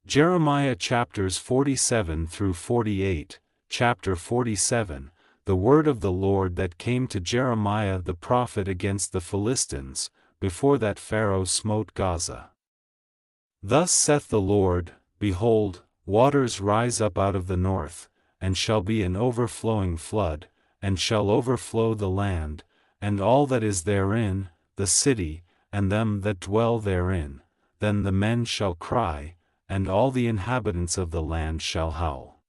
Jeremiah chapters 47 through 48. Chapter 47. The word of the Lord that came to Jeremiah the prophet against the Philistines, before that Pharaoh smote Gaza. Thus saith the Lord, Behold, waters rise up out of the north, and shall be an overflowing flood, and shall overflow the land, and all that is therein, the city, and them that dwell therein. Then the men shall cry, and all the inhabitants of the land shall howl.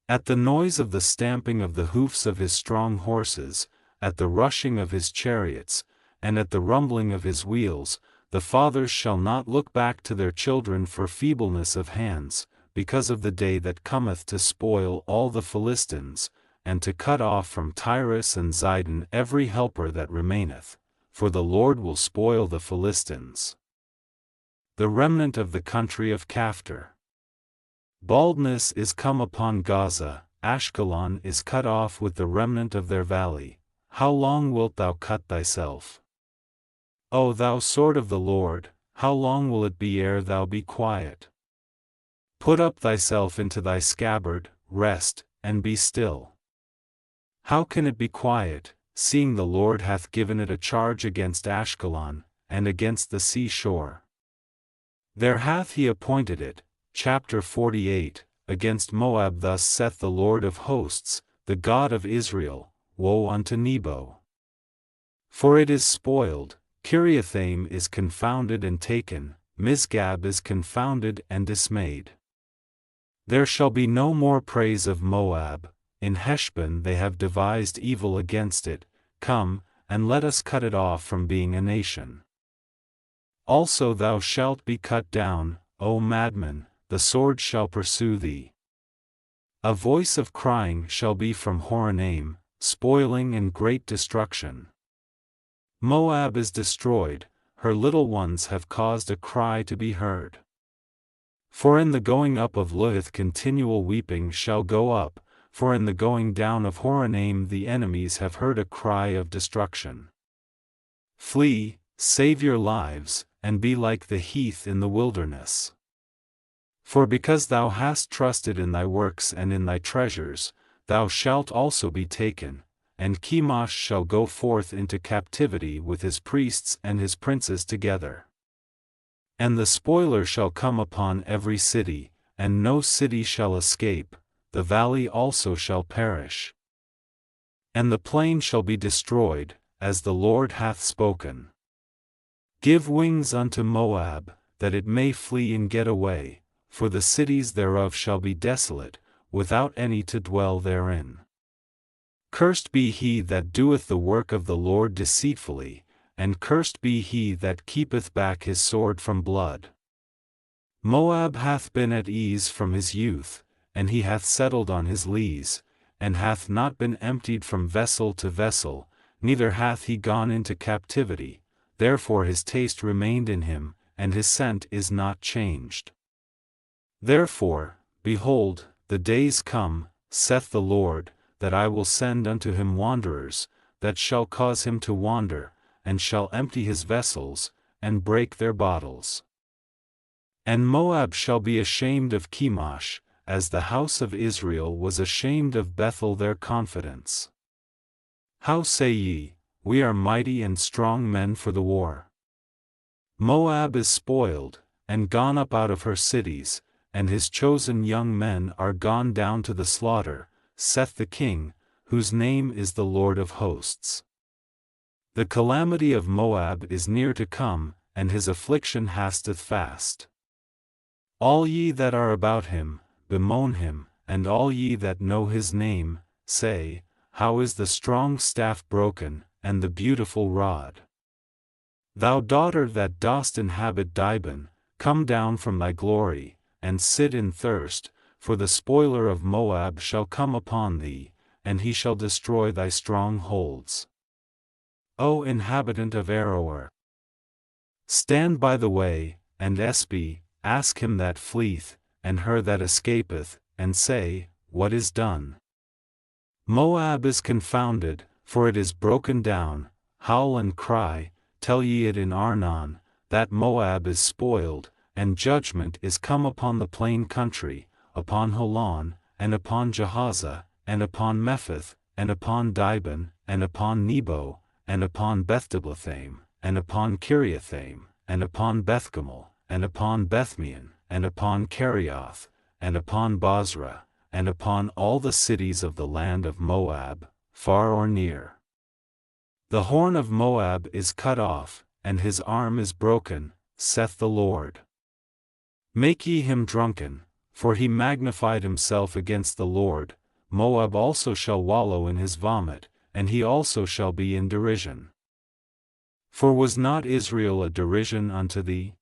At the noise of the stamping of the hoofs of his strong horses, at the rushing of his chariots, and at the rumbling of his wheels, the fathers shall not look back to their children for feebleness of hands, because of the day that cometh to spoil all the Philistines, and to cut off from Tyrus and Zidon every helper that remaineth, for the Lord will spoil the Philistines. The remnant of the country of Caphtor. Baldness is come upon Gaza, Ashkelon is cut off with the remnant of their valley. How long wilt thou cut thyself? O thou sword of the Lord, how long will it be ere thou be quiet? Put up thyself into thy scabbard, rest, and be still. How can it be quiet, seeing the Lord hath given it a charge against Ashkelon, and against the sea shore? There hath he appointed it. Chapter 48. Against Moab thus saith the Lord of hosts, the God of Israel, Woe unto Nebo! For it is spoiled, Kiriathaim is confounded and taken, Misgab is confounded and dismayed. There shall be no more praise of Moab. In Heshbon they have devised evil against it. Come, and let us cut it off from being a nation. Also thou shalt be cut down, O madman, the sword shall pursue thee. A voice of crying shall be from Horonaim, spoiling and great destruction. Moab is destroyed, her little ones have caused a cry to be heard. For in the going up of Luhith continual weeping shall go up, for in the going down of Horonaim the enemies have heard a cry of destruction. Flee, save your lives, and be like the heath in the wilderness. For because thou hast trusted in thy works and in thy treasures, thou shalt also be taken, and Chemosh shall go forth into captivity with his priests and his princes together. And the spoiler shall come upon every city, and no city shall escape, the valley also shall perish. And the plain shall be destroyed, as the Lord hath spoken. Give wings unto Moab, that it may flee and get away, for the cities thereof shall be desolate, without any to dwell therein. Cursed be he that doeth the work of the Lord deceitfully, and cursed be he that keepeth back his sword from blood. Moab hath been at ease from his youth, and he hath settled on his lees, and hath not been emptied from vessel to vessel, neither hath he gone into captivity. Therefore his taste remained in him, and his scent is not changed. Therefore, behold, the days come, saith the Lord, that I will send unto him wanderers, that shall cause him to wander, and shall empty his vessels, and break their bottles. And Moab shall be ashamed of Chemosh, as the house of Israel was ashamed of Bethel their confidence. How say ye, We are mighty and strong men for the war? Moab is spoiled, and gone up out of her cities, and his chosen young men are gone down to the slaughter, saith the King, whose name is the Lord of hosts. The calamity of Moab is near to come, and his affliction hasteth fast. All ye that are about him, bemoan him, and all ye that know his name, say, How is the strong staff broken, and the beautiful rod? Thou daughter that dost inhabit Dibon, come down from thy glory, and sit in thirst, for the spoiler of Moab shall come upon thee, and he shall destroy thy strongholds. O inhabitant of Aroer, stand by the way, and Espy, ask him that fleeth, and her that escapeth, and say, What is done? Moab is confounded, for it is broken down. Howl and cry, tell ye it in Arnon, that Moab is spoiled, and judgment is come upon the plain country, upon Holon, and upon Jahaza, and upon Mephaath, and upon Dibon, and upon Nebo, and upon Bethdiblathaim, and upon Kiriathaim, and upon Bethgamel, and upon Bethmeon, and upon Kerioth, and upon Bozrah, and upon all the cities of the land of Moab, far or near. The horn of Moab is cut off, and his arm is broken, saith the Lord. Make ye him drunken, for he magnified himself against the Lord. Moab also shall wallow in his vomit, and he also shall be in derision. For was not Israel a derision unto thee?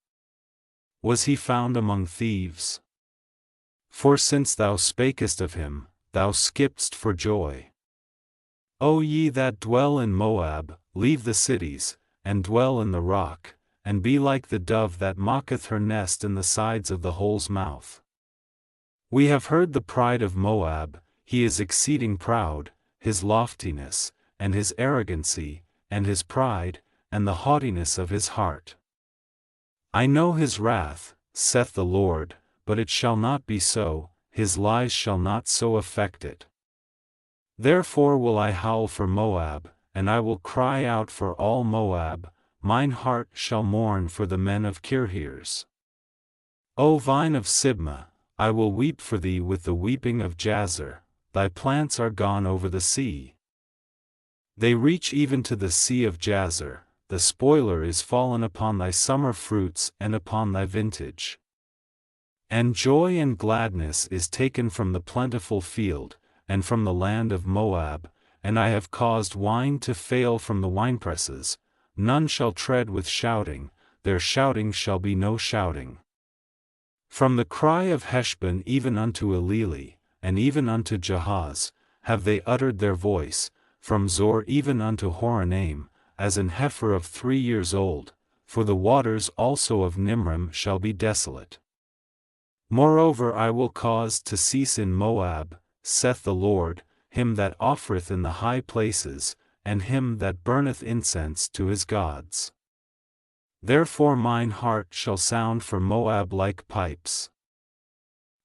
Was he found among thieves? For since thou spakest of him, thou skippedst for joy. O ye that dwell in Moab, leave the cities, and dwell in the rock, and be like the dove that mocketh her nest in the sides of the hole's mouth. We have heard the pride of Moab, he is exceeding proud, his loftiness, and his arrogancy, and his pride, and the haughtiness of his heart. I know his wrath, saith the Lord, but it shall not be so, his lies shall not so affect it. Therefore will I howl for Moab, and I will cry out for all Moab, mine heart shall mourn for the men of Kirheres. O vine of Sibmah, I will weep for thee with the weeping of Jazer, thy plants are gone over the sea. They reach even to the sea of Jazer, the spoiler is fallen upon thy summer fruits and upon thy vintage. And joy and gladness is taken from the plentiful field, and from the land of Moab, and I have caused wine to fail from the winepresses, none shall tread with shouting, their shouting shall be no shouting. From the cry of Heshbon even unto Eleli, and even unto Jahaz, have they uttered their voice, from Zor even unto Horonaim, as an heifer of 3 years old, for the waters also of Nimrim shall be desolate. Moreover I will cause to cease in Moab, saith the Lord, him that offereth in the high places, and him that burneth incense to his gods. Therefore mine heart shall sound for Moab like pipes.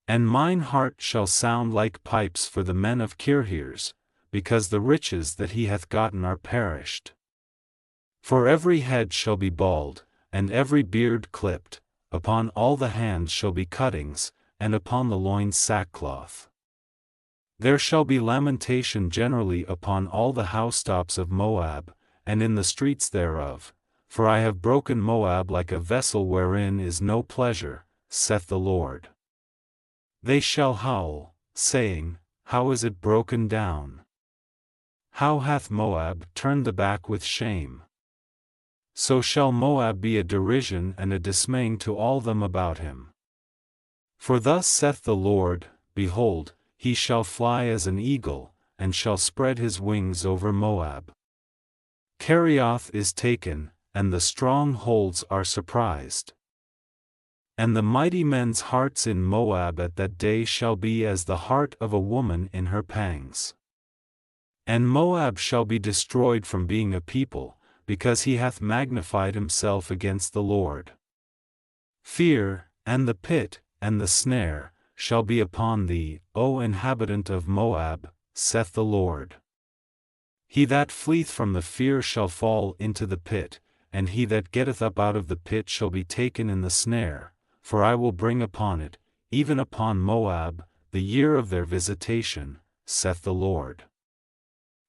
And mine heart shall sound like pipes for the men of Kirheres, because the riches that he hath gotten are perished. For every head shall be bald, and every beard clipped, upon all the hands shall be cuttings, and upon the loins sackcloth. There shall be lamentation generally upon all the housetops of Moab, and in the streets thereof, for I have broken Moab like a vessel wherein is no pleasure, saith the Lord. They shall howl, saying, How is it broken down? How hath Moab turned the back with shame? So shall Moab be a derision and a dismaying to all them about him. For thus saith the Lord, Behold, he shall fly as an eagle, and shall spread his wings over Moab. Kerioth is taken, and the strongholds are surprised. And the mighty men's hearts in Moab at that day shall be as the heart of a woman in her pangs. And Moab shall be destroyed from being a people, because he hath magnified himself against the Lord. Fear, and the pit, and the snare, shall be upon thee, O inhabitant of Moab, saith the Lord. He that fleeth from the fear shall fall into the pit, and he that getteth up out of the pit shall be taken in the snare, for I will bring upon it, even upon Moab, the year of their visitation, saith the Lord.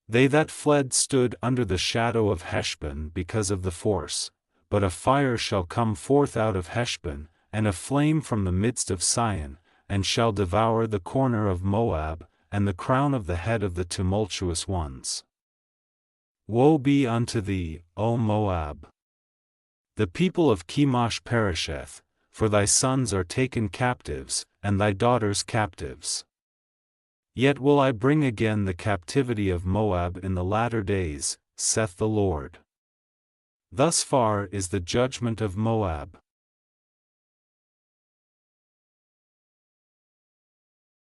They that fled stood under the shadow of Heshbon because of the force, but a fire shall come forth out of Heshbon, and a flame from the midst of Sion, and shall devour the corner of Moab, and the crown of the head of the tumultuous ones. Woe be unto thee, O Moab! The people of Chemosh perisheth, for thy sons are taken captives, and thy daughters captives. Yet will I bring again the captivity of Moab in the latter days, saith the Lord. Thus far is the judgment of Moab.